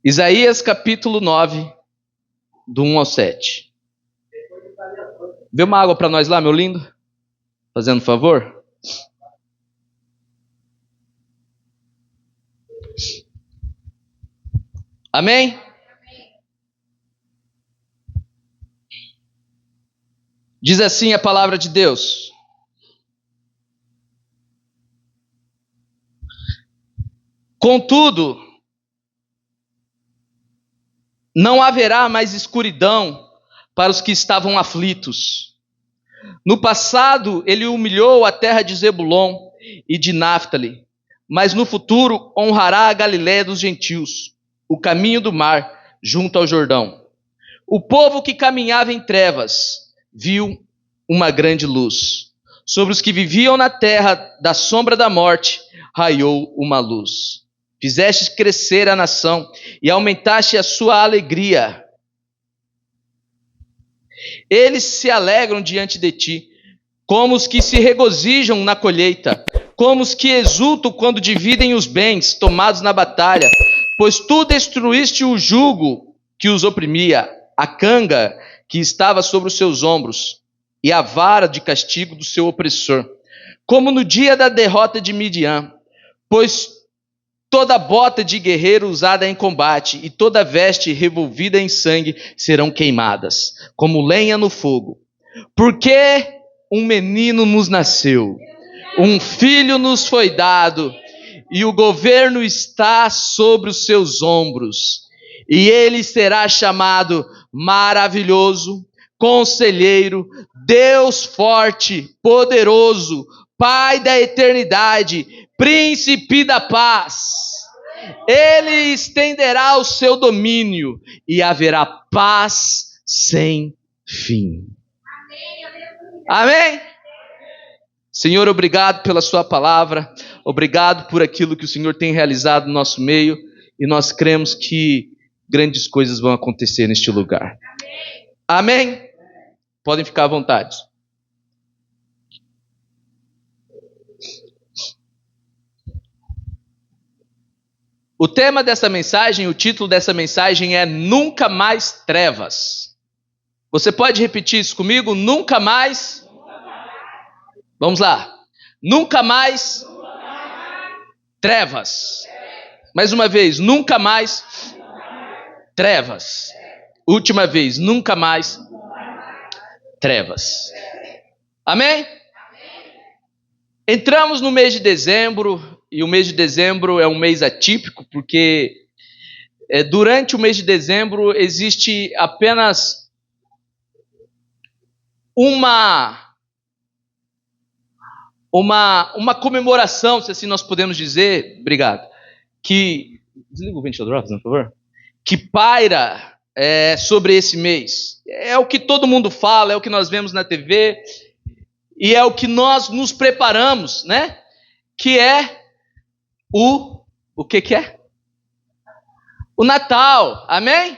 Isaías capítulo 9, do 1 ao 7. Vê uma água para nós lá, meu lindo? Fazendo favor? Amém? Diz assim a palavra de Deus: contudo, não haverá mais escuridão para os que estavam aflitos. No passado, ele humilhou a terra de Zebulon e de Náftali, mas no futuro honrará a Galiléia dos gentios, o caminho do mar, junto ao Jordão. O povo que caminhava em trevas viu uma grande luz. Sobre os que viviam na terra da sombra da morte, raiou uma luz. Fizeste crescer a nação e aumentaste a sua alegria. Eles se alegram diante de ti, como os que se regozijam na colheita, como os que exultam quando dividem os bens tomados na batalha, pois tu destruíste o jugo que os oprimia, a canga que estava sobre os seus ombros, e a vara de castigo do seu opressor, como no dia da derrota de Midian, pois toda bota de guerreiro usada em combate e toda veste revolvida em sangue serão queimadas, como lenha no fogo. Porque um menino nos nasceu, um filho nos foi dado, e o governo está sobre os seus ombros. E ele será chamado Maravilhoso, Conselheiro, Deus Forte, Poderoso, Pai da Eternidade, Príncipe da Paz. Ele estenderá o seu domínio e haverá paz sem fim. Amém? Senhor, obrigado pela sua palavra, obrigado por aquilo que o Senhor tem realizado no nosso meio, e nós cremos que grandes coisas vão acontecer neste lugar. Amém? Podem ficar à vontade. O tema dessa mensagem, o título dessa mensagem é Nunca Mais Trevas. Você pode repetir isso comigo? Nunca mais. Vamos lá. Nunca mais trevas. Mais uma vez, nunca mais trevas. Última vez, nunca mais trevas. Amém? Entramos no mês de dezembro, e o mês de dezembro é um mês atípico, porque durante o mês de dezembro existe apenas uma comemoração, se assim nós podemos dizer, obrigado, que, desliga o ventilador, por favor, que paira sobre esse mês. É o que todo mundo fala, é o que nós vemos na TV, e é o que nós nos preparamos, né? Que é o que é? O Natal, amém?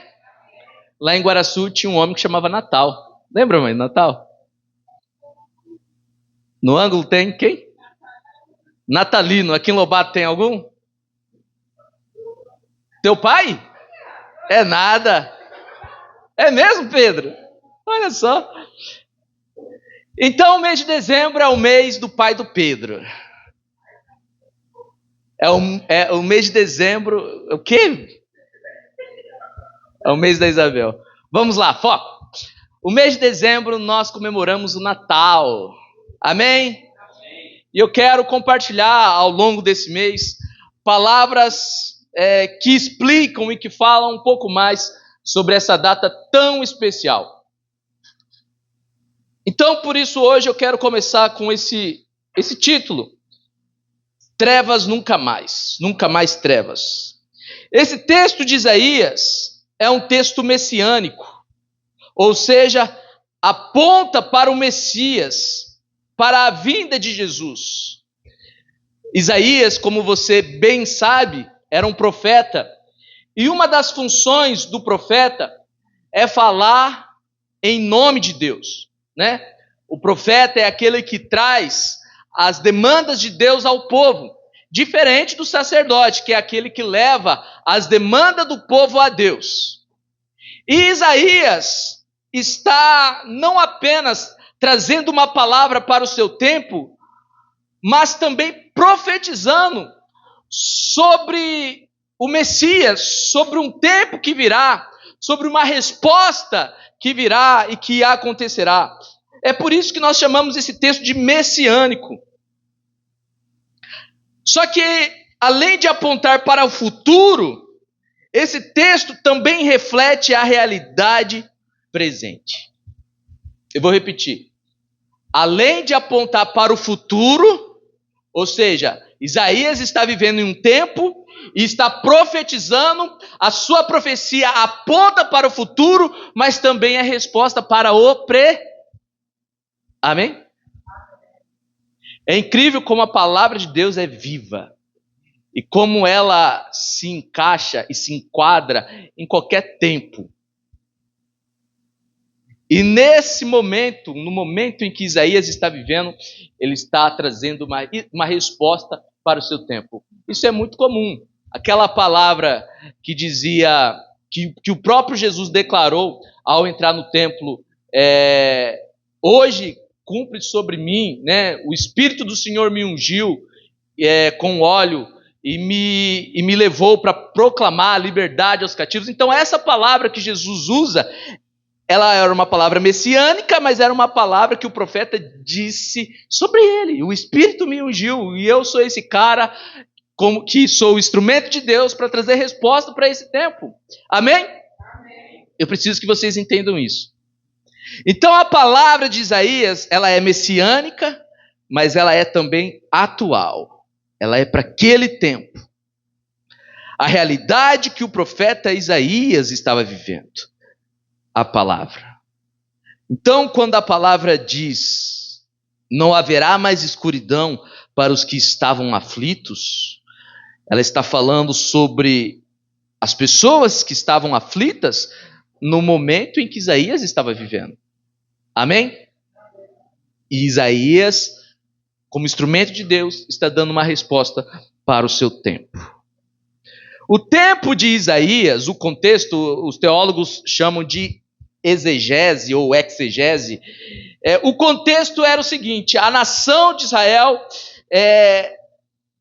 Lá em Guaraçu tinha um homem que chamava Natal. Lembra, mãe, Natal? No ângulo tem quem? Natalino. Aqui em Lobato tem algum? Teu pai? É nada. É mesmo, Pedro? Olha só. Então o mês de dezembro é o mês do pai do Pedro. É o mês de dezembro. O quê? É o mês da Isabel. Vamos lá, foco. O mês de dezembro nós comemoramos o Natal. Amém? E eu quero compartilhar ao longo desse mês palavras que explicam e que falam um pouco mais sobre essa data tão especial. Então, por isso, hoje eu quero começar com esse título: Trevas nunca mais trevas. Esse texto de Isaías é um texto messiânico, ou seja, aponta para o Messias, para a vinda de Jesus. Isaías, como você bem sabe, era um profeta, e uma das funções do profeta é falar em nome de Deus, né? O profeta é aquele que traz as demandas de Deus ao povo, diferente do sacerdote, que é aquele que leva as demandas do povo a Deus. E Isaías está não apenas trazendo uma palavra para o seu tempo, mas também profetizando sobre o Messias, sobre um tempo que virá, sobre uma resposta que virá e que acontecerá. É por isso que nós chamamos esse texto de messiânico. Só que, além de apontar para o futuro, esse texto também reflete a realidade presente. Eu vou repetir. Além de apontar para o futuro, ou seja, Isaías está vivendo em um tempo e está profetizando, a sua profecia aponta para o futuro, mas também é resposta para o Amém? É incrível como a palavra de Deus é viva e como ela se encaixa e se enquadra em qualquer tempo. E nesse momento, no momento em que Isaías está vivendo, ele está trazendo uma resposta para o seu tempo. Isso é muito comum. Aquela palavra que dizia, que o próprio Jesus declarou ao entrar no templo, hoje cumpre sobre mim, né? O Espírito do Senhor me ungiu com óleo e me levou para proclamar a liberdade aos cativos. Então essa palavra que Jesus usa, ela era uma palavra messiânica, mas era uma palavra que o profeta disse sobre ele. O Espírito me ungiu e eu sou esse cara que sou o instrumento de Deus para trazer resposta para esse tempo. Amém? Amém? Eu preciso que vocês entendam isso. Então a palavra de Isaías, ela é messiânica, mas ela é também atual. Ela é para aquele tempo. A realidade que o profeta Isaías estava vivendo. A palavra. Então, quando a palavra diz, não haverá mais escuridão para os que estavam aflitos, ela está falando sobre as pessoas que estavam aflitas no momento em que Isaías estava vivendo. Amém? E Isaías, como instrumento de Deus, está dando uma resposta para o seu tempo. O tempo de Isaías, o contexto, os teólogos chamam de exegese ou exegese. O contexto era o seguinte: a nação de Israel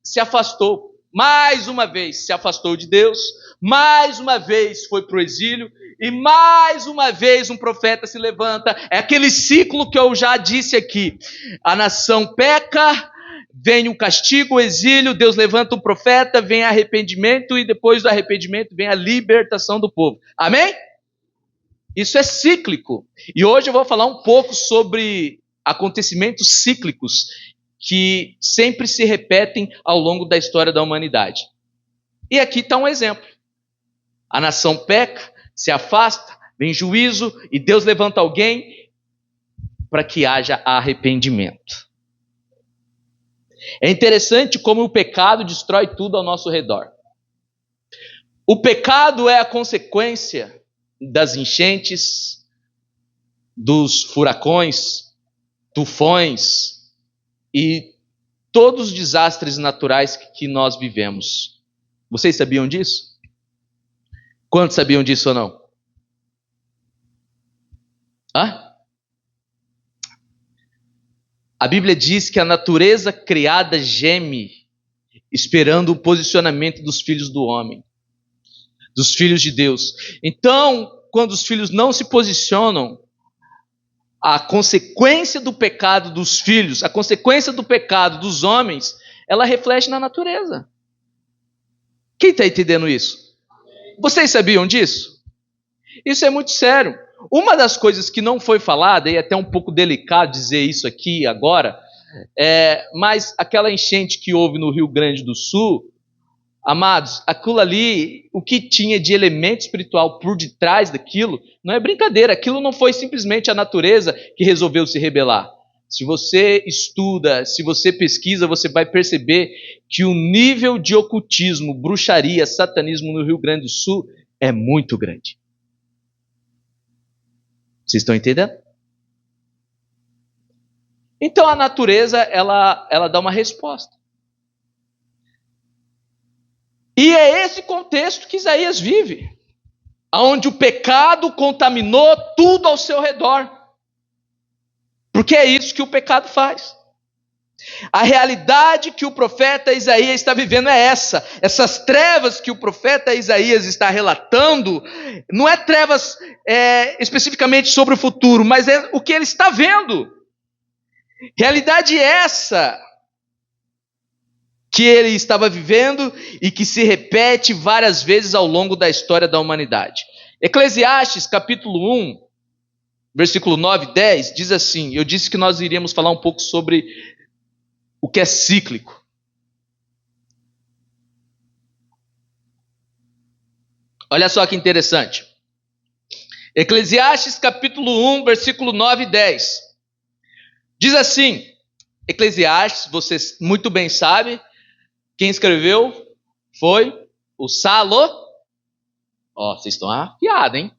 se afastou, mais uma vez se afastou de Deus, mais uma vez foi para o exílio, e mais uma vez um profeta se levanta. É aquele ciclo que eu já disse aqui: a nação peca, vem o castigo, o exílio, Deus levanta um profeta, vem arrependimento, e depois do arrependimento vem a libertação do povo. Amém? Isso é cíclico. E hoje eu vou falar um pouco sobre acontecimentos cíclicos que sempre se repetem ao longo da história da humanidade. E aqui está um exemplo. A nação peca, se afasta, vem juízo, e Deus levanta alguém para que haja arrependimento. É interessante como o pecado destrói tudo ao nosso redor. O pecado é a consequência das enchentes, dos furacões, tufões e todos os desastres naturais que nós vivemos. Vocês sabiam disso? Quantos sabiam disso ou não? A Bíblia diz que a natureza criada geme, esperando o posicionamento dos filhos do homem, dos filhos de Deus. Então, quando os filhos não se posicionam, a consequência do pecado dos filhos, a consequência do pecado dos homens, ela reflete na natureza. Quem está entendendo isso? Vocês sabiam disso? Isso é muito sério. Uma das coisas que não foi falada, e é até um pouco delicado dizer isso aqui agora, mas aquela enchente que houve no Rio Grande do Sul, amados, aquilo ali, o que tinha de elemento espiritual por detrás daquilo, não é brincadeira, aquilo não foi simplesmente a natureza que resolveu se rebelar. Se você estuda, se você pesquisa, você vai perceber que o nível de ocultismo, bruxaria, satanismo no Rio Grande do Sul é muito grande. Vocês estão entendendo? Então a natureza, ela dá uma resposta. E é esse contexto que Isaías vive, onde o pecado contaminou tudo ao seu redor. Porque é isso que o pecado faz. A realidade que o profeta Isaías está vivendo é essa. Essas trevas que o profeta Isaías está relatando, não é trevas especificamente sobre o futuro, mas é o que ele está vendo. Realidade essa que ele estava vivendo e que se repete várias vezes ao longo da história da humanidade. Eclesiastes capítulo 1, versículo 9 e 10, diz assim, eu disse que nós iríamos falar um pouco sobre o que é cíclico. Olha só que interessante. Eclesiastes capítulo 1, versículo 9 e 10. Diz assim, Eclesiastes, você muito bem sabe, quem escreveu foi o vocês estão afiados, hein?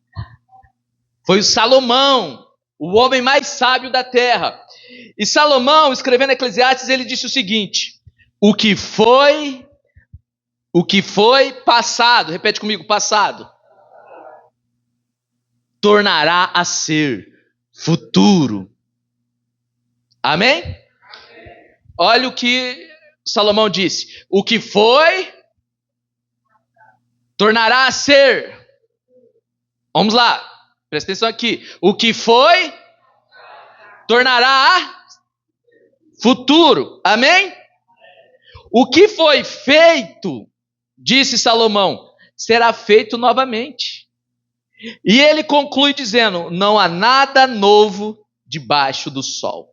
Foi o Salomão, o homem mais sábio da terra. E Salomão, escrevendo Eclesiastes, ele disse o seguinte: o que foi passado, repete comigo, passado, tornará a ser futuro. Amém? Olha o que Salomão disse: o que foi, tornará a ser. Vamos lá, presta atenção aqui. O que foi, tornará a futuro. Amém? O que foi feito, disse Salomão, será feito novamente. E ele conclui dizendo: não há nada novo debaixo do sol.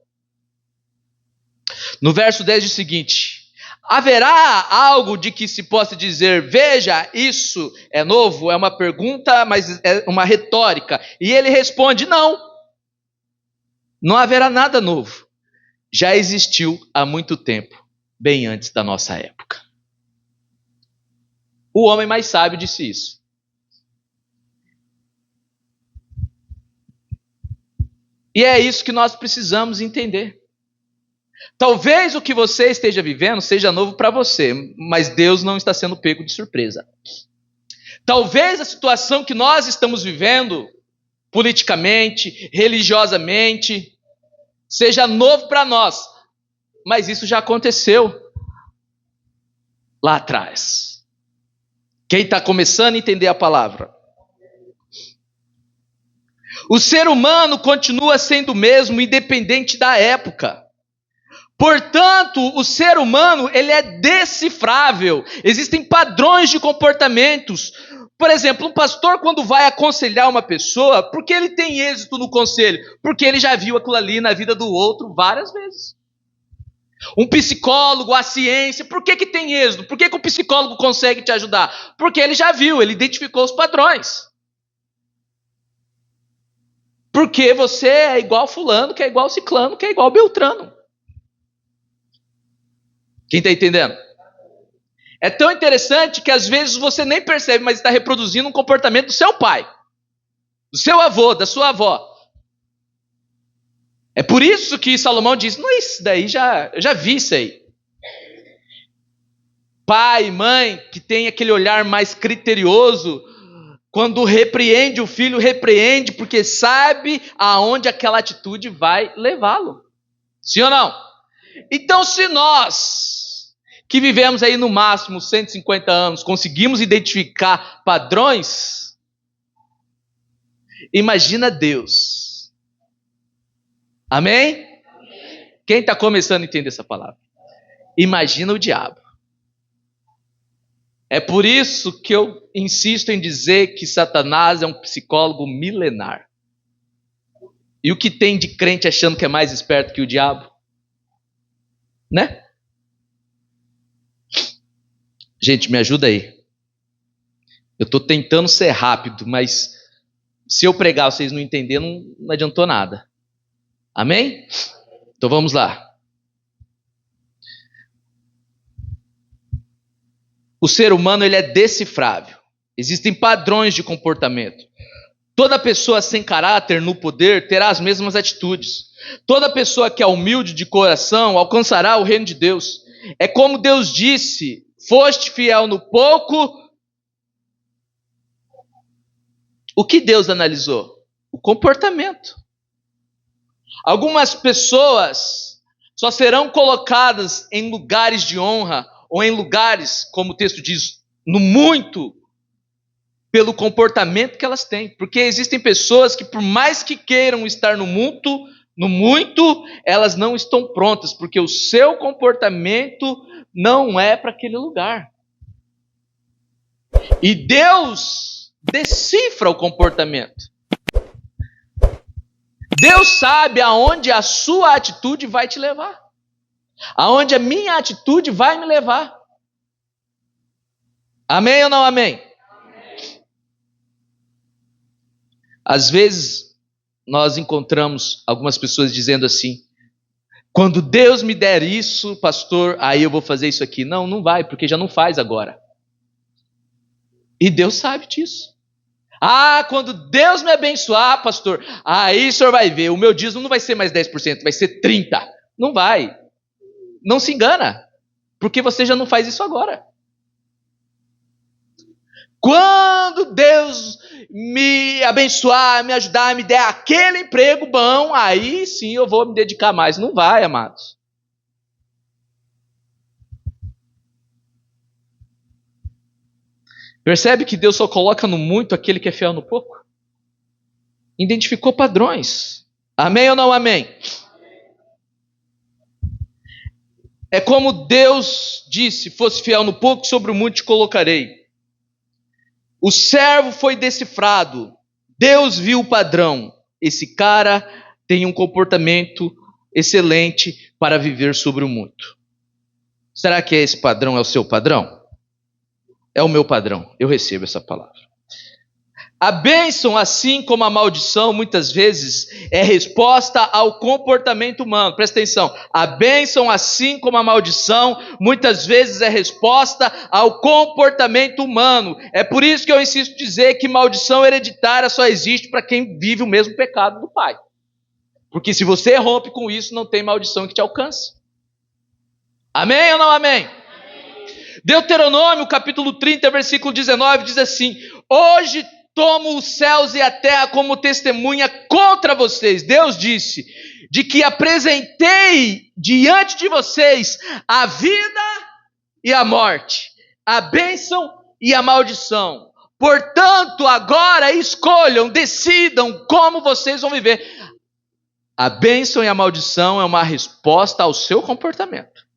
No verso 10 diz o seguinte: haverá algo de que se possa dizer, veja, isso é novo? É uma pergunta, mas é uma retórica. E ele responde: não. Não haverá nada novo. Já existiu há muito tempo, bem antes da nossa época. O homem mais sábio disse isso. E é isso que nós precisamos entender. Talvez o que você esteja vivendo seja novo para você, mas Deus não está sendo pego de surpresa. Talvez a situação que nós estamos vivendo, politicamente, religiosamente, seja novo para nós, mas isso já aconteceu lá atrás. Quem está começando a entender a palavra? O ser humano continua sendo o mesmo, independente da época. Portanto, o ser humano, ele é decifrável. Existem padrões de comportamentos. Por exemplo, um pastor, quando vai aconselhar uma pessoa, por que ele tem êxito no conselho? Porque ele já viu aquilo ali na vida do outro várias vezes. Um psicólogo, a ciência, por que tem êxito? Por que o psicólogo consegue te ajudar? Porque ele já viu, ele identificou os padrões. Porque você é igual fulano, que é igual ciclano, que é igual beltrano. Quem está entendendo? É tão interessante que às vezes você nem percebe, mas está reproduzindo um comportamento do seu pai, do seu avô, da sua avó. É por isso que Salomão diz, não, isso daí eu já vi isso aí. Pai, mãe, que tem aquele olhar mais criterioso, quando repreende o filho, repreende porque sabe aonde aquela atitude vai levá-lo. Sim ou não? Então, se nós, que vivemos aí no máximo 150 anos, conseguimos identificar padrões, imagina Deus. Amém? Quem está começando a entender essa palavra? Imagina o diabo. É por isso que eu insisto em dizer que Satanás é um psicólogo milenar. E o que tem de crente achando que é mais esperto que o diabo? Né? Gente, me ajuda aí. Eu estou tentando ser rápido, mas se eu pregar vocês não entenderem, não adiantou nada. Amém? Então vamos lá. O ser humano, ele é decifrável. Existem padrões de comportamento. Toda pessoa sem caráter no poder terá as mesmas atitudes. Toda pessoa que é humilde de coração alcançará o reino de Deus. É como Deus disse foste fiel no pouco. O que Deus analisou? O comportamento. Algumas pessoas só serão colocadas em lugares de honra, ou em lugares, como o texto diz, no muito, pelo comportamento que elas têm. Porque existem pessoas que, por mais que queiram estar no muito, elas não estão prontas, porque o seu comportamento não é para aquele lugar. E Deus decifra o comportamento. Deus sabe aonde a sua atitude vai te levar. Aonde a minha atitude vai me levar. Amém ou não amém? Amém. Às vezes, nós encontramos algumas pessoas dizendo assim: quando Deus me der isso, pastor, aí eu vou fazer isso aqui. Não, não vai, porque já não faz agora. E Deus sabe disso. Ah, quando Deus me abençoar, pastor, aí o senhor vai ver, o meu dízimo não vai ser mais 10%, vai ser 30%. Não vai. Não se engana, porque você já não faz isso agora. Quando Deus me abençoar, me ajudar, me der aquele emprego bom, aí sim eu vou me dedicar mais. Não vai, amados. Percebe que Deus só coloca no muito aquele que é fiel no pouco? Identificou padrões. Amém ou não amém? É como Deus disse: fosse fiel no pouco, sobre o muito te colocarei. O servo foi decifrado. Deus viu o padrão. Esse cara tem um comportamento excelente para viver sobre o muito. Será que esse padrão é o seu padrão? É o meu padrão. Eu recebo essa palavra. A bênção, assim como a maldição, muitas vezes é resposta ao comportamento humano. Presta atenção. A bênção, assim como a maldição, muitas vezes é resposta ao comportamento humano. É por isso que eu insisto em dizer que maldição hereditária só existe para quem vive o mesmo pecado do pai. Porque se você rompe com isso, não tem maldição que te alcance. Amém ou não amém? Deuteronômio, capítulo 30, versículo 19, diz assim: hoje tomo os céus e a terra como testemunha contra vocês. Deus disse, de que apresentei diante de vocês a vida e a morte, a bênção e a maldição. Portanto, agora escolham, decidam como vocês vão viver. A bênção e a maldição é uma resposta ao seu comportamento.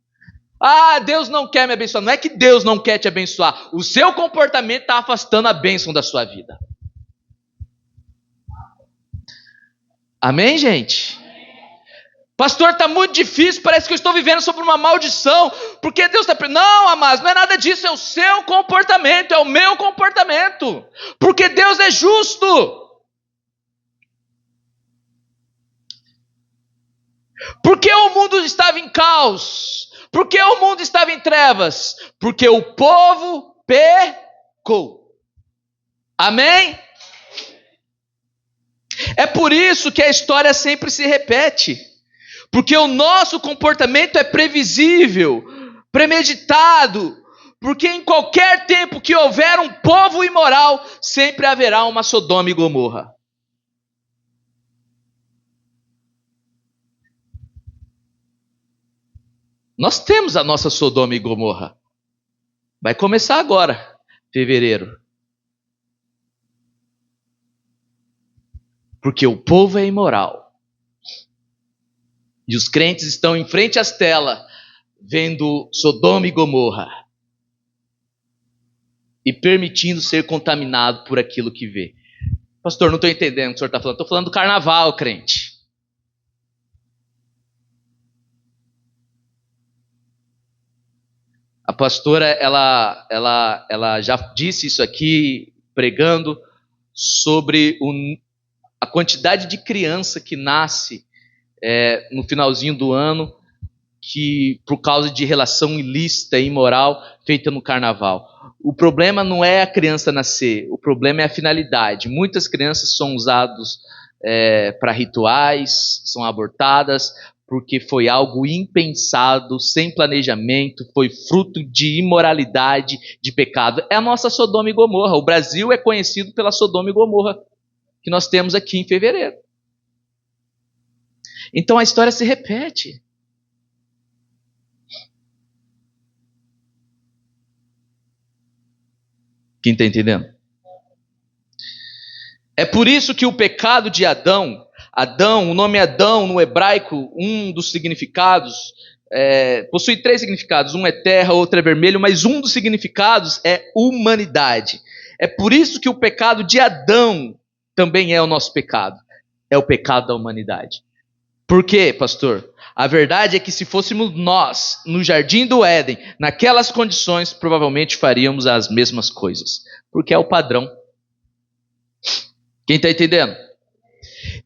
Ah, Deus não quer me abençoar. Não é que Deus não quer te abençoar. O seu comportamento está afastando a bênção da sua vida. Amém, gente? Pastor, está muito difícil. Parece que eu estou vivendo sobre uma maldição. Porque Deus está... Não, amados, não é nada disso. É o seu comportamento, é o meu comportamento. Porque Deus é justo. Porque o mundo estava em caos. Porque o mundo estava em trevas? Porque o povo pecou. Amém? É por isso que a história sempre se repete. Porque o nosso comportamento é previsível, premeditado. Porque em qualquer tempo que houver um povo imoral, sempre haverá uma Sodoma e Gomorra. Nós temos a nossa Sodoma e Gomorra. Vai começar agora, fevereiro. Porque o povo é imoral. E os crentes estão em frente às telas, vendo Sodoma e Gomorra. E permitindo ser contaminado por aquilo que vê. Pastor, não estou entendendo o que o senhor está falando. Estou falando do carnaval, crente. A pastora, ela já disse isso aqui, pregando, sobre a quantidade de criança que nasce no finalzinho do ano, que por causa de relação ilícita e imoral feita no carnaval. O problema não é a criança nascer, o problema é a finalidade. Muitas crianças são usadas para rituais, são abortadas Porque foi algo impensado, sem planejamento, foi fruto de imoralidade, de pecado. É a nossa Sodoma e Gomorra. O Brasil é conhecido pela Sodoma e Gomorra que nós temos aqui em fevereiro. Então a história se repete. Quem está entendendo? É por isso que o pecado de Adão, o nome Adão no hebraico, um dos significados, possui 3 significados, um é terra, outro é vermelho, mas um dos significados é humanidade. É por isso que o pecado de Adão também é o nosso pecado, é o pecado da humanidade. Por quê, pastor? A verdade é que se fôssemos nós, no jardim do Éden, naquelas condições, provavelmente faríamos as mesmas coisas, porque é o padrão. Quem está entendendo?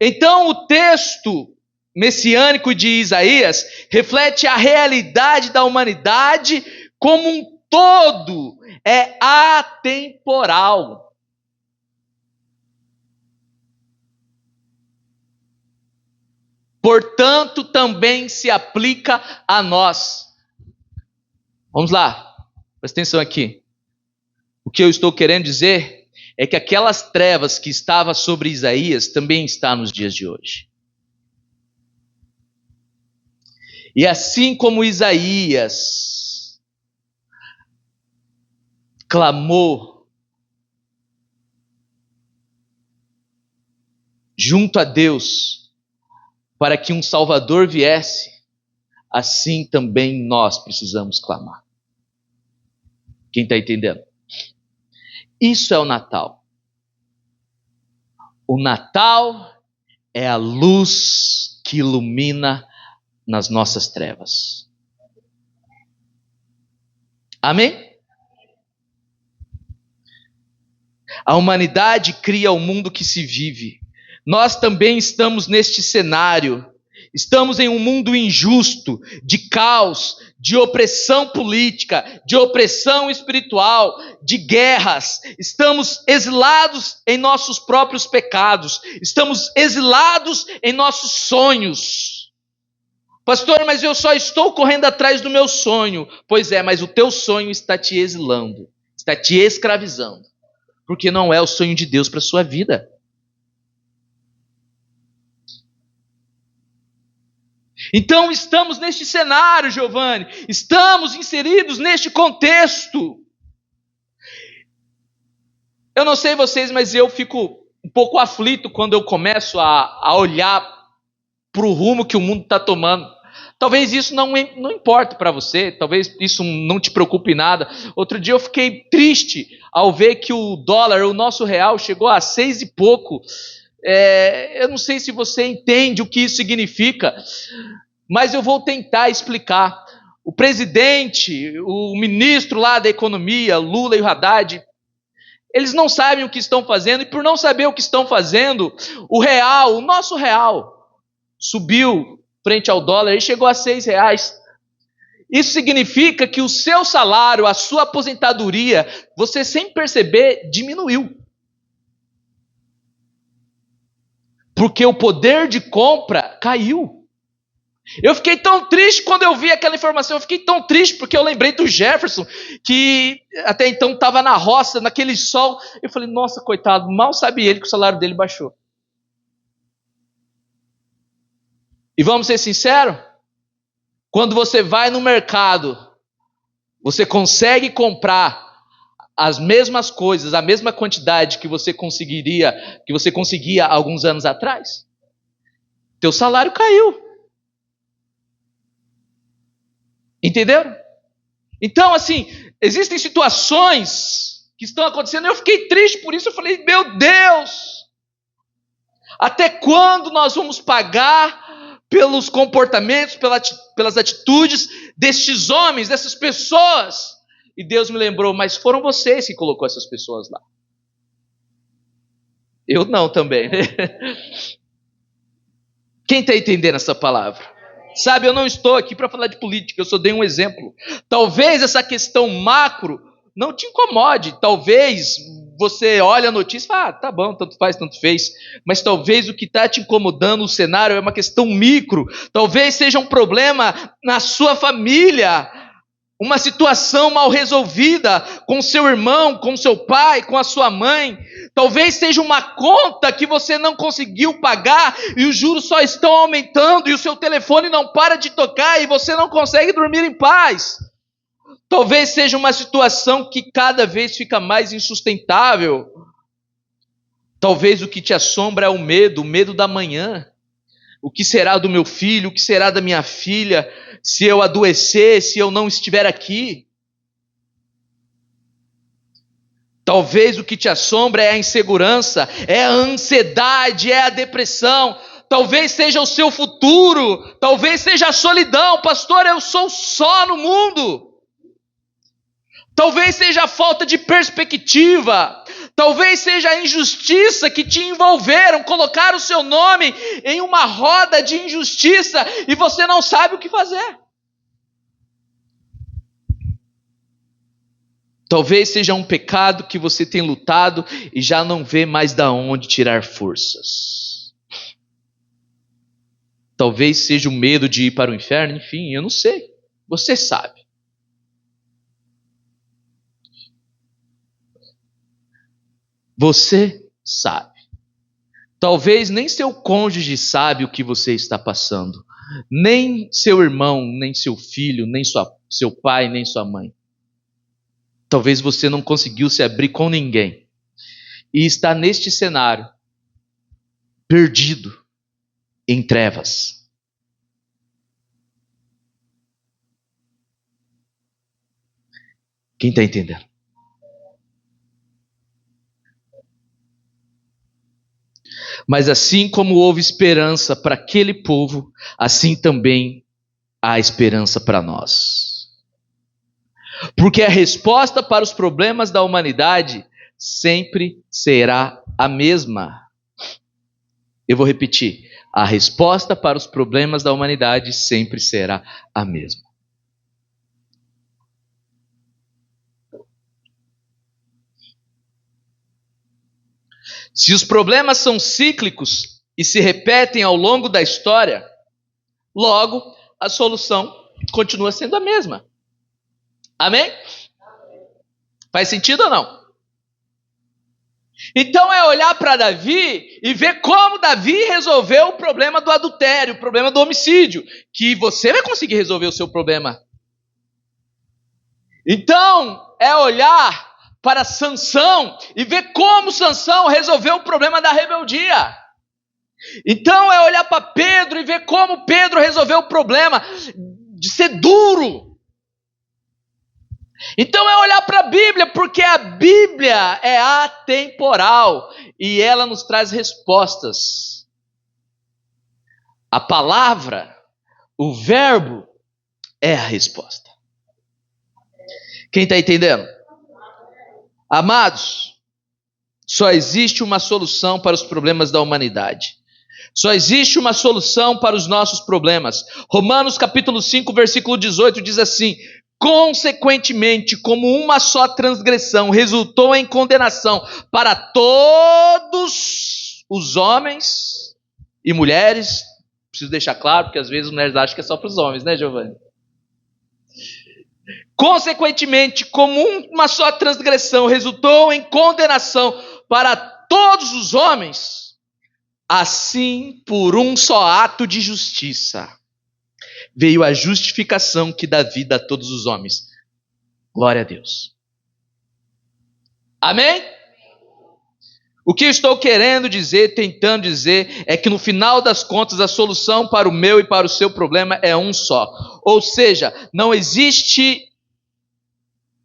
Então o texto messiânico de Isaías reflete a realidade da humanidade como um todo, é atemporal. Portanto, também se aplica a nós. Vamos lá, presta atenção aqui. O que eu estou querendo dizer é que aquelas trevas que estavam sobre Isaías também estão nos dias de hoje. E assim como Isaías clamou junto a Deus para que um Salvador viesse, assim também nós precisamos clamar. Quem está entendendo? Isso é o Natal. O Natal é a luz que ilumina nas nossas trevas. Amém? A humanidade cria o mundo que se vive. Nós também estamos neste cenário. Estamos em um mundo injusto, de caos, de opressão política, de opressão espiritual, de guerras. Estamos exilados em nossos próprios pecados. Estamos exilados em nossos sonhos. Pastor, mas eu só estou correndo atrás do meu sonho. Pois é, mas o teu sonho está te exilando, está te escravizando. Porque não é o sonho de Deus para a sua vida. Então estamos neste cenário, Giovanni, estamos inseridos neste contexto. Eu não sei vocês, mas eu fico um pouco aflito quando eu começo a olhar para o rumo que o mundo está tomando. Talvez isso não importe para você, talvez isso não te preocupe nada. Outro dia eu fiquei triste ao ver que o dólar, o nosso real, chegou a 6 e pouco. Eu não sei se você entende o que isso significa, mas eu vou tentar explicar. O presidente, o ministro lá da economia, Lula e o Haddad, eles não sabem o que estão fazendo, e por não saber o que estão fazendo, o real, o nosso real, subiu frente ao dólar e chegou a R$6. Isso significa que o seu salário, a sua aposentadoria, você sem perceber, diminuiu. Porque o poder de compra caiu. Eu fiquei tão triste quando eu vi aquela informação. Eu fiquei tão triste porque eu lembrei do Jefferson, que até então estava na roça, naquele sol. Eu falei, nossa, coitado, mal sabe ele que o salário dele baixou. E vamos ser sinceros, quando você vai no mercado, você consegue comprar as mesmas coisas, a mesma quantidade que você conseguia alguns anos atrás? Teu salário caiu. Entenderam? Então, assim, existem situações que estão acontecendo. Eu fiquei triste por isso. Eu falei, meu Deus, até quando nós vamos pagar pelos comportamentos, pelas atitudes destes homens, dessas pessoas? E Deus me lembrou, mas foram vocês que colocou essas pessoas lá. Eu não também. Quem está entendendo essa palavra? Sabe, eu não estou aqui para falar de política, eu só dei um exemplo. Talvez essa questão macro não te incomode, talvez você olha a notícia e fala, tá bom, tanto faz, tanto fez. Mas talvez o que está te incomodando no cenário é uma questão micro. Talvez seja um problema na sua família. Uma situação mal resolvida com seu irmão, com seu pai, com a sua mãe. Talvez seja uma conta que você não conseguiu pagar e os juros só estão aumentando e o seu telefone não para de tocar e você não consegue dormir em paz. Talvez seja uma situação que cada vez fica mais insustentável. Talvez o que te assombra é o medo da manhã. O que será do meu filho? O que será da minha filha? Se eu adoecer, se eu não estiver aqui? Talvez o que te assombra é a insegurança, é a ansiedade, é a depressão. Talvez seja o seu futuro, talvez seja a solidão. Pastor, eu sou só no mundo. Talvez seja a falta de perspectiva. Talvez seja a injustiça que te envolveram, colocaram o seu nome em uma roda de injustiça e você não sabe o que fazer. Talvez seja um pecado que você tem lutado e já não vê mais da onde tirar forças. Talvez seja o medo de ir para o inferno, enfim, eu não sei. Você sabe. Você sabe. Talvez nem seu cônjuge sabe o que você está passando. Nem seu irmão, nem seu filho, nem seu pai, nem sua mãe. Talvez você não conseguiu se abrir com ninguém. E está neste cenário, perdido, em trevas. Quem está entendendo? Mas assim como houve esperança para aquele povo, assim também há esperança para nós. Porque a resposta para os problemas da humanidade sempre será a mesma. Eu vou repetir. A resposta para os problemas da humanidade sempre será a mesma. Se os problemas são cíclicos e se repetem ao longo da história, logo a solução continua sendo a mesma. Amém? Faz sentido ou não? Então é olhar para Davi e ver como Davi resolveu o problema do adultério, o problema do homicídio, que você vai conseguir resolver o seu problema. Então é olhar para Sansão e ver como Sansão resolveu o problema da rebeldia. Então é olhar para Pedro e ver como Pedro resolveu o problema de ser duro. Então é olhar para a Bíblia, porque a Bíblia é atemporal e ela nos traz respostas. A palavra, o verbo, é a resposta. Quem está entendendo? Amados, só existe uma solução para os problemas da humanidade. Só existe uma solução para os nossos problemas. Romanos capítulo 5, versículo 18 diz assim: consequentemente, como uma só transgressão resultou em condenação para todos os homens e mulheres, preciso deixar claro, porque às vezes as mulheres acham que é só para os homens, né, Giovanni? Consequentemente, como uma só transgressão resultou em condenação para todos os homens, assim, por um só ato de justiça, veio a justificação que dá vida a todos os homens. Glória a Deus. Amém? O que eu estou querendo dizer, tentando dizer, é que no final das contas a solução para o meu e para o seu problema é um só. Ou seja, não existe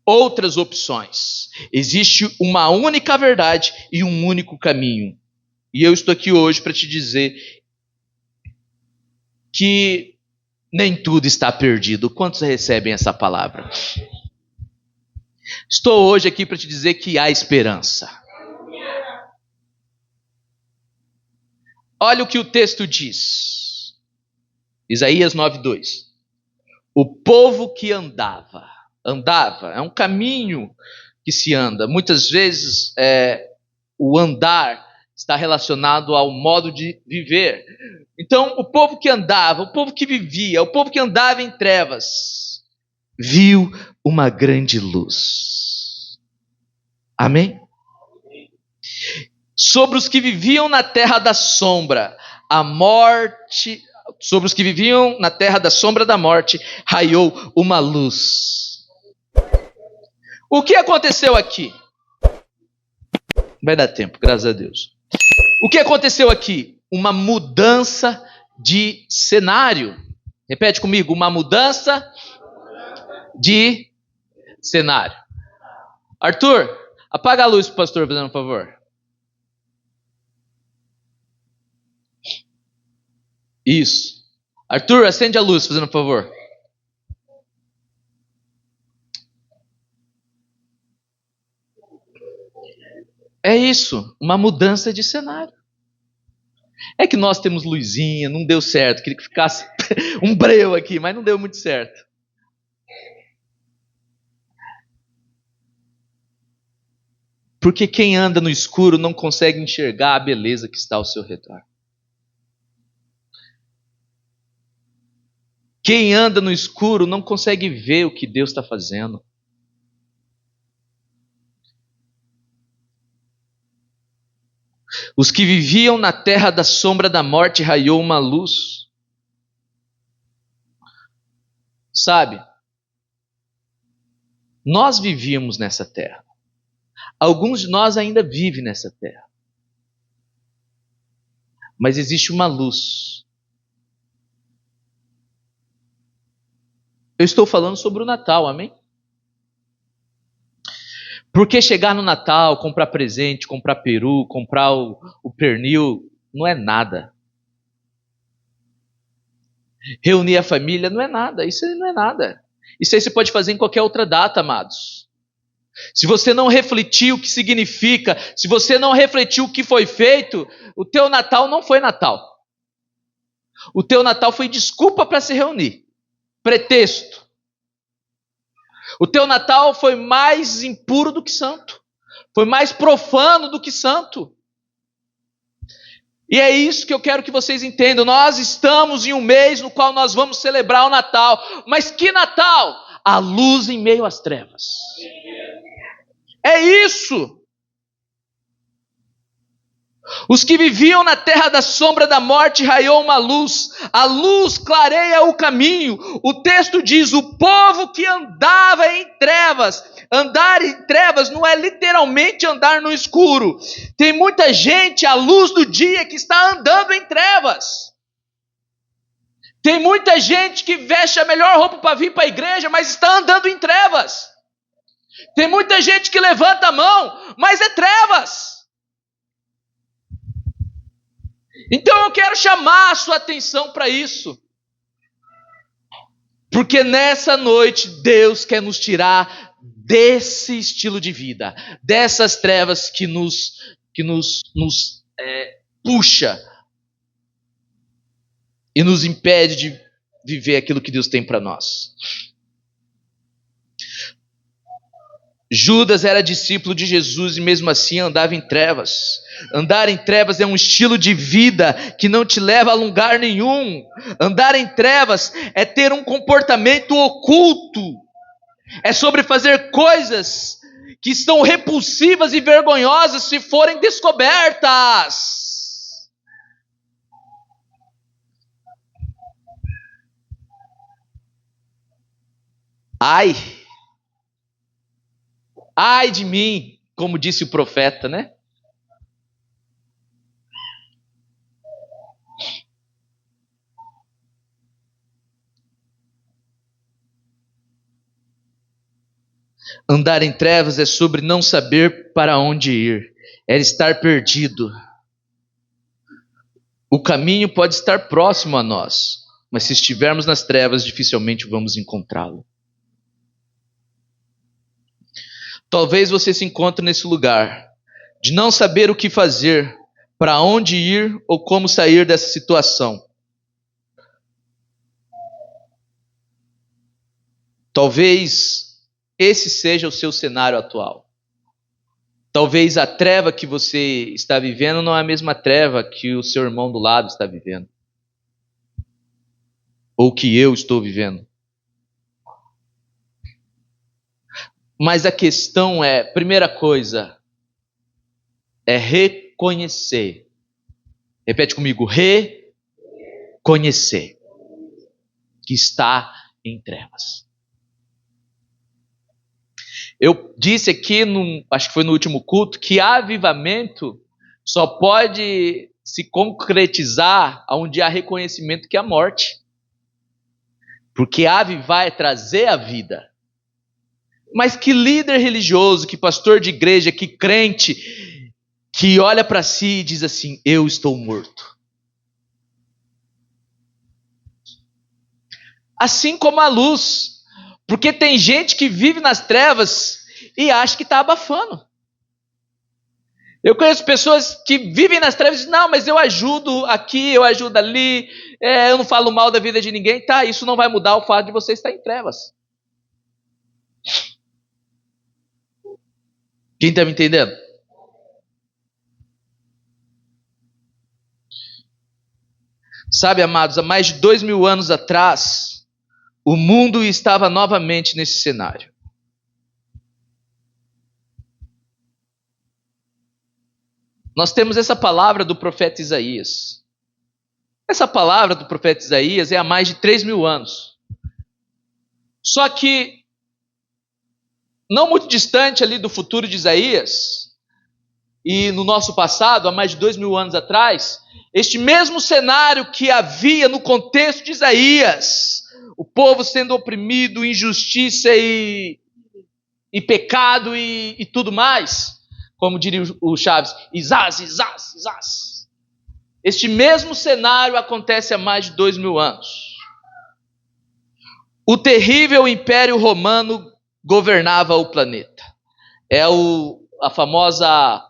outras opções. Existe uma única verdade e um único caminho. E eu estou aqui hoje para te dizer que nem tudo está perdido. Quantos recebem essa palavra? Estou hoje aqui para te dizer que há esperança. Olha o que o texto diz. Isaías 9:2. O povo que andava, é um caminho que se anda. Muitas vezes o andar está relacionado ao modo de viver. Então, o povo que andava, o povo que vivia, o povo que andava em trevas, viu uma grande luz. Amém? Sobre os que viviam na terra da sombra, a morte, sobre os que viviam na terra da sombra da morte, raiou uma luz. O que aconteceu aqui? Vai dar tempo, graças a Deus. O que aconteceu aqui? Uma mudança de cenário. Repete comigo, uma mudança de cenário. Arthur, apaga a luz pro pastor, fazendo um favor. Isso. Arthur, acende a luz, fazendo um favor. É isso, uma mudança de cenário. É que nós temos luzinha, não deu certo. Queria que ficasse um breu aqui, mas não deu muito certo. Porque quem anda no escuro não consegue enxergar a beleza que está ao seu redor. Quem anda no escuro não consegue ver o que Deus está fazendo. Os que viviam na terra da sombra da morte raiou uma luz. Sabe? Nós vivíamos nessa terra. Alguns de nós ainda vivem nessa terra. Mas existe uma luz. Eu estou falando sobre o Natal, amém? Porque chegar no Natal, comprar presente, comprar peru, comprar o pernil, não é nada. Reunir a família não é nada, isso aí não é nada. Isso aí você pode fazer em qualquer outra data, amados. Se você não refletir o que significa, se você não refletir o que foi feito, o teu Natal não foi Natal. O teu Natal foi desculpa para se reunir. Pretexto. O teu Natal foi mais impuro do que santo. Foi mais profano do que santo. E é isso que eu quero que vocês entendam. Nós estamos em um mês no qual nós vamos celebrar o Natal. Mas que Natal? A luz em meio às trevas. É isso. Os que viviam na terra da sombra da morte raiou uma luz. A luz clareia o caminho. O texto diz, o povo que andava em trevas. Andar em trevas não é literalmente andar no escuro. Tem muita gente à luz do dia que está andando em trevas. Tem muita gente que veste a melhor roupa para vir para a igreja, mas está andando em trevas. Tem muita gente que levanta a mão, mas é trevas. Então eu quero chamar a sua atenção para isso. Porque nessa noite Deus quer nos tirar desse estilo de vida, dessas trevas que nos puxa e nos impede de viver aquilo que Deus tem para nós. Judas era discípulo de Jesus e mesmo assim andava em trevas. Andar em trevas é um estilo de vida que não te leva a lugar nenhum. Andar em trevas é ter um comportamento oculto. É sobre fazer coisas que estão repulsivas e vergonhosas se forem descobertas. Ai de mim, como disse o profeta, né? Andar em trevas é sobre não saber para onde ir, é estar perdido. O caminho pode estar próximo a nós, mas se estivermos nas trevas, dificilmente vamos encontrá-lo. Talvez você se encontre nesse lugar, de não saber o que fazer, para onde ir ou como sair dessa situação. Talvez esse seja o seu cenário atual. Talvez a treva que você está vivendo não é a mesma treva que o seu irmão do lado está vivendo, ou que eu estou vivendo. Mas a questão é, primeira coisa, é reconhecer. Repete comigo, reconhecer que está em trevas. Eu disse aqui, acho que foi no último culto, que avivamento só pode se concretizar onde há reconhecimento que há morte. Porque avivar é trazer a vida. Mas que líder religioso, que pastor de igreja, que crente, que olha para si e diz assim, eu estou morto. Assim como a luz. Porque tem gente que vive nas trevas e acha que está abafando. Eu conheço pessoas que vivem nas trevas e dizem, não, mas eu ajudo aqui, eu ajudo ali, eu não falo mal da vida de ninguém. Tá, isso não vai mudar o fato de você estar em trevas. Quem está me entendendo? Sabe, amados, há mais de 2000 anos atrás, o mundo estava novamente nesse cenário. Nós temos essa palavra do profeta Isaías. Essa palavra do profeta Isaías é há mais de 3000 anos. Só que, não muito distante ali do futuro de Isaías, e no nosso passado, há mais de 2000 anos atrás, este mesmo cenário que havia no contexto de Isaías, o povo sendo oprimido, injustiça e pecado e tudo mais, como diria o Chaves, Isás. Este mesmo cenário acontece há mais de 2000 anos. O terrível Império Romano governava o planeta. É a famosa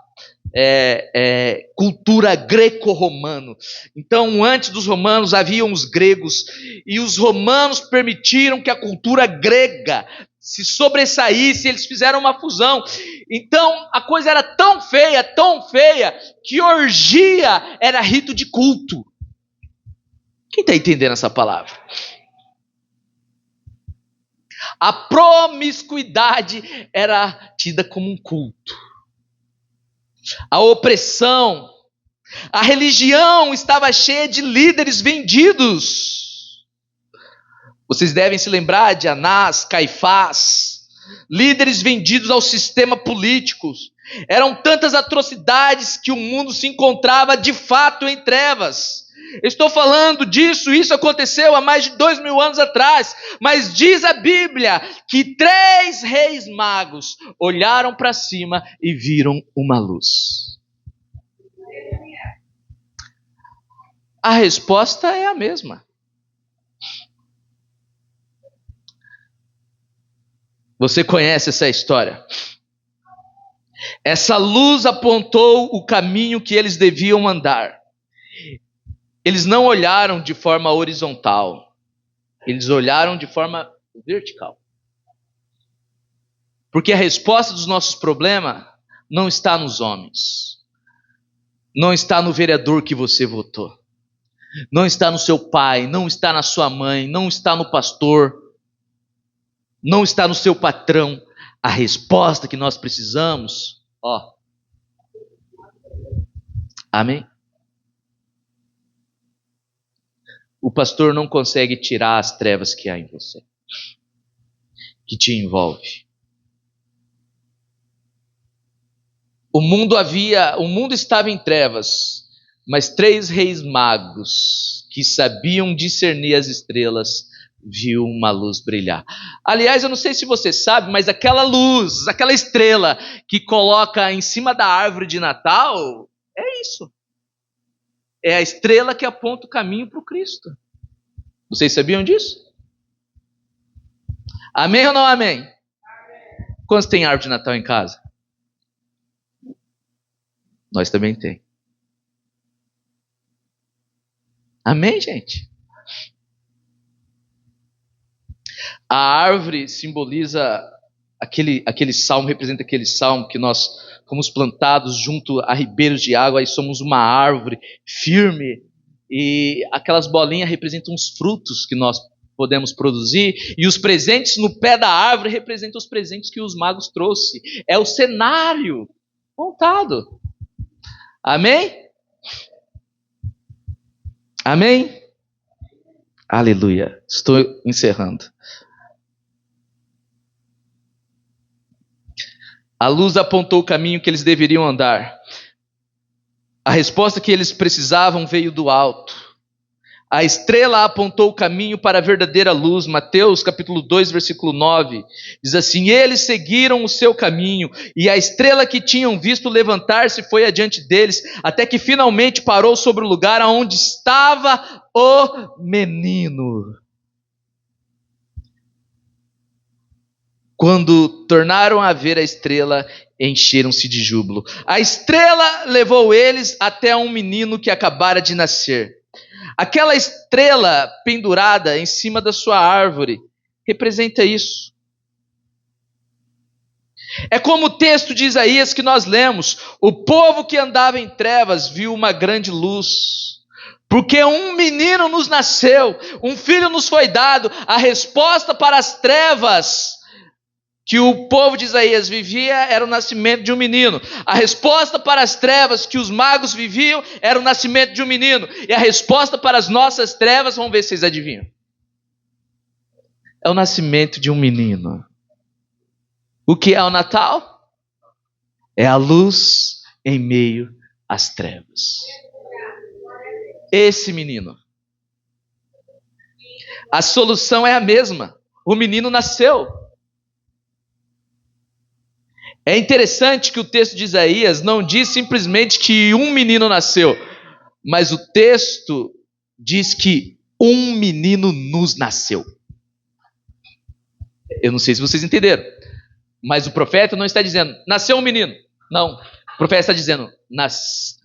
cultura greco-romana. Então, antes dos romanos, haviam os gregos, e os romanos permitiram que a cultura grega se sobressaísse, eles fizeram uma fusão. Então, a coisa era tão feia, que orgia era rito de culto. Quem está entendendo essa palavra? A promiscuidade era tida como um culto. A opressão, a religião estava cheia de líderes vendidos. Vocês devem se lembrar de Anás, Caifás, líderes vendidos ao sistema político. Eram tantas atrocidades que o mundo se encontrava de fato em trevas. Estou falando disso, isso aconteceu há mais de 2000 anos atrás, mas diz a Bíblia que 3 reis magos olharam para cima e viram uma luz. A resposta é a mesma. Você conhece essa história? Essa luz apontou o caminho que eles deviam andar. Eles não olharam de forma horizontal, eles olharam de forma vertical. Porque a resposta dos nossos problemas não está nos homens, não está no vereador que você votou, não está no seu pai, não está na sua mãe, não está no pastor, não está no seu patrão. A resposta que nós precisamos, amém? O pastor não consegue tirar as trevas que há em você, que te envolve. O mundo estava em trevas, mas 3 reis magos que sabiam discernir as estrelas viu uma luz brilhar. Aliás, eu não sei se você sabe, mas aquela luz, aquela estrela que coloca em cima da árvore de Natal, é isso. É a estrela que aponta o caminho para o Cristo. Vocês sabiam disso? Amém ou não amém? Amém. Quantos tem árvore de Natal em casa? Nós também tem. Amém, gente? A árvore simboliza Aquele salmo representa aquele salmo que nós fomos plantados junto a ribeiros de água e somos uma árvore firme. E aquelas bolinhas representam os frutos que nós podemos produzir. E os presentes no pé da árvore representam os presentes que os magos trouxeram. É o cenário montado. Amém? Amém? Aleluia. Estou encerrando. A luz apontou o caminho que eles deveriam andar. A resposta que eles precisavam veio do alto. A estrela apontou o caminho para a verdadeira luz. Mateus capítulo 2, versículo 9. Diz assim: eles seguiram o seu caminho, e a estrela que tinham visto levantar-se foi adiante deles, até que finalmente parou sobre o lugar onde estava o menino. Quando tornaram a ver a estrela, encheram-se de júbilo. A estrela levou eles até um menino que acabara de nascer. Aquela estrela pendurada em cima da sua árvore representa isso. É como o texto de Isaías que nós lemos: o povo que andava em trevas viu uma grande luz. Porque um menino nos nasceu, um filho nos foi dado. A resposta para as trevas que o povo de Isaías vivia era o nascimento de um menino. A resposta para as trevas que os magos viviam era o nascimento de um menino. E a resposta para as nossas trevas, vamos ver se vocês adivinham, é o nascimento de um menino. O que é o Natal? É a luz em meio às trevas. Esse menino. A solução é a mesma. O menino nasceu. É interessante que o texto de Isaías não diz simplesmente que um menino nasceu, mas o texto diz que um menino nos nasceu. Eu não sei se vocês entenderam, mas o profeta não está dizendo, nasceu um menino. Não, o profeta está dizendo,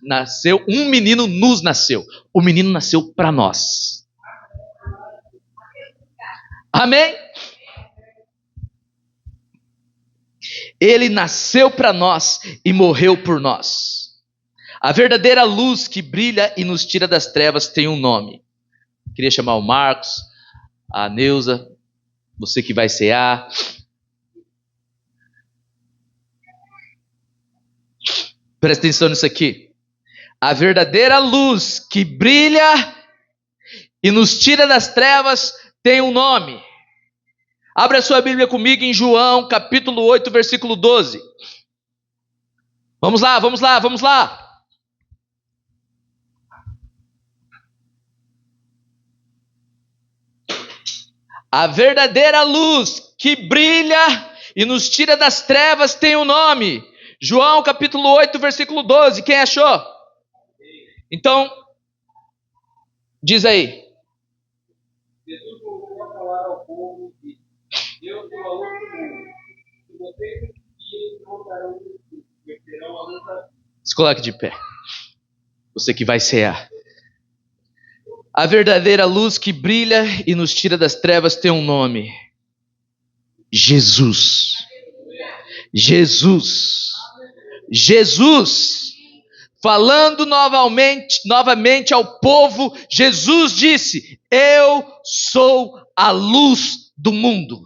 nasceu um menino nos nasceu. O menino nasceu para nós. Amém? Ele nasceu para nós e morreu por nós. A verdadeira luz que brilha e nos tira das trevas tem um nome. Queria chamar o Marcos, a Neuza, você que vai cear. Presta atenção nisso aqui. A verdadeira luz que brilha e nos tira das trevas tem um nome. Abra a sua Bíblia comigo em João, capítulo 8, versículo 12. Vamos lá, vamos lá, vamos lá. A verdadeira luz que brilha e nos tira das trevas tem um nome. João, capítulo 8, versículo 12. Quem achou? Então, diz aí. Jesus voltou a falar ao povo e disse: eu sou a luz do mundo. Se vocês me seguirem, não darão luz, conhecerão a luz da vida. Se coloque de pé. Você que vai cear. A verdadeira luz que brilha e nos tira das trevas tem um nome. Jesus. Jesus. Jesus. Falando novamente ao povo, Jesus disse: eu sou a luz do mundo.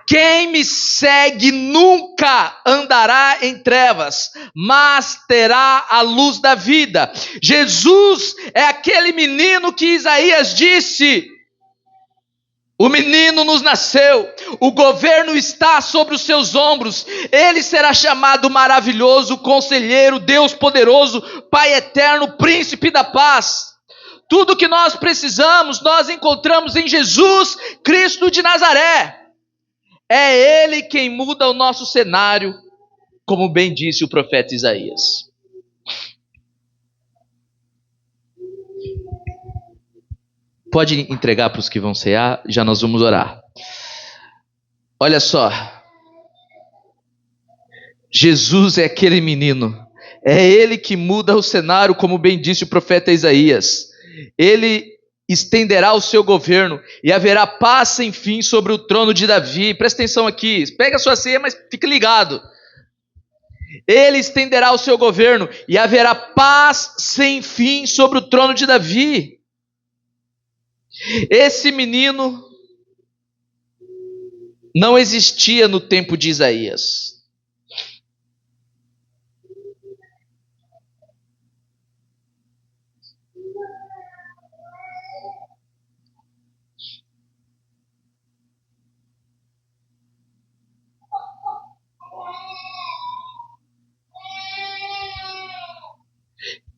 Quem me segue nunca andará em trevas, mas terá a luz da vida. Jesus é aquele menino que Isaías disse: o menino nos nasceu, o governo está sobre os seus ombros, ele será chamado maravilhoso, conselheiro, Deus poderoso, Pai eterno, príncipe da paz. Tudo que nós precisamos, nós encontramos em Jesus Cristo de Nazaré. É Ele quem muda o nosso cenário, como bem disse o profeta Isaías. Pode entregar para os que vão cear, já nós vamos orar. Olha só. Jesus é aquele menino. É Ele que muda o cenário, como bem disse o profeta Isaías. Ele estenderá o seu governo e haverá paz sem fim sobre o trono de Davi. Presta atenção aqui, pega a sua ceia, mas fique ligado. Ele estenderá o seu governo e haverá paz sem fim sobre o trono de Davi. Esse menino não existia no tempo de Isaías.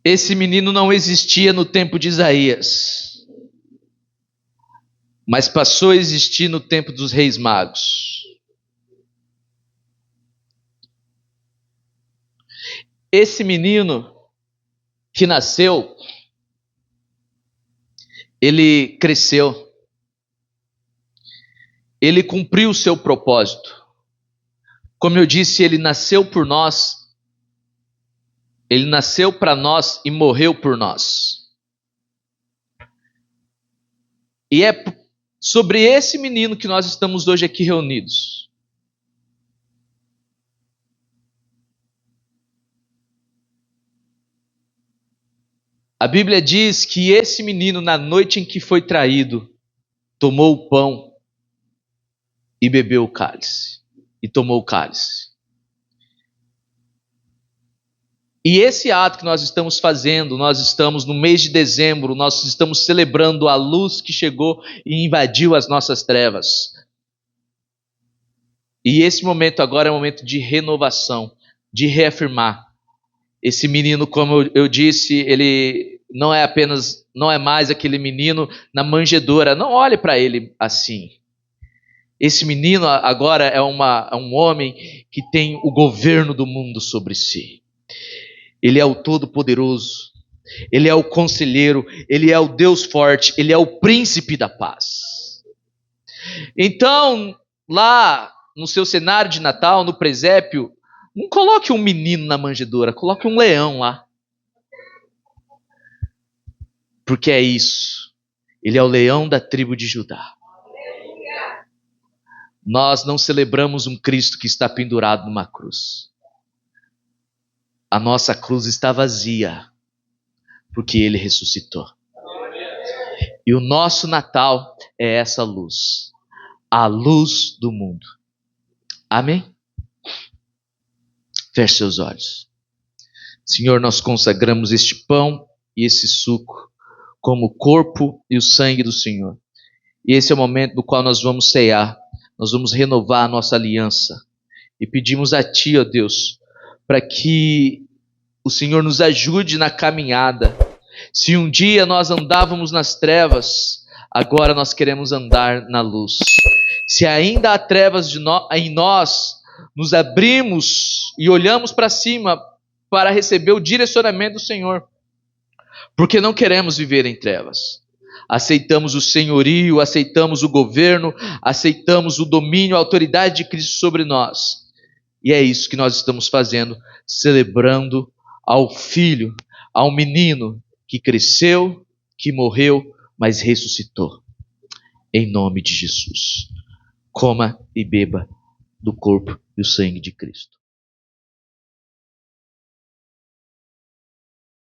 Esse menino não existia no tempo de Isaías, mas passou a existir no tempo dos reis magos. Esse menino que nasceu, ele cresceu, ele cumpriu o seu propósito. Como eu disse, ele nasceu por nós. Ele nasceu para nós e morreu por nós. E é sobre esse menino que nós estamos hoje aqui reunidos. A Bíblia diz que esse menino, na noite em que foi traído, tomou o pão e bebeu o cálice. E tomou o cálice. E esse ato que nós estamos fazendo, nós estamos no mês de dezembro, nós estamos celebrando a luz que chegou e invadiu as nossas trevas. E esse momento agora é um momento de renovação, de reafirmar. Esse menino, como eu disse, ele não é mais aquele menino na manjedoura. Não olhe para ele assim. Esse menino agora é um homem que tem o governo do mundo sobre si. Ele é o Todo-Poderoso, Ele é o Conselheiro, Ele é o Deus forte, Ele é o Príncipe da paz. Então, lá no seu cenário de Natal, no presépio, não coloque um menino na manjedoura, coloque um leão lá. Porque é isso, Ele é o leão da tribo de Judá. Nós não celebramos um Cristo que está pendurado numa cruz. A nossa cruz está vazia, porque Ele ressuscitou. E o nosso Natal é essa luz, a luz do mundo. Amém? Feche seus olhos. Senhor, nós consagramos este pão e esse suco como o corpo e o sangue do Senhor. E esse é o momento no qual nós vamos cear, nós vamos renovar a nossa aliança. E pedimos a Ti, ó Deus, para que o Senhor nos ajude na caminhada. Se um dia nós andávamos nas trevas, agora nós queremos andar na luz. Se ainda há trevas em nós, nos abrimos e olhamos para cima para receber o direcionamento do Senhor. Porque não queremos viver em trevas. Aceitamos o senhorio, aceitamos o governo, aceitamos o domínio, a autoridade de Cristo sobre nós. E é isso que nós estamos fazendo, celebrando ao filho, ao menino que cresceu, que morreu, mas ressuscitou. Em nome de Jesus. Coma e beba do corpo e o sangue de Cristo.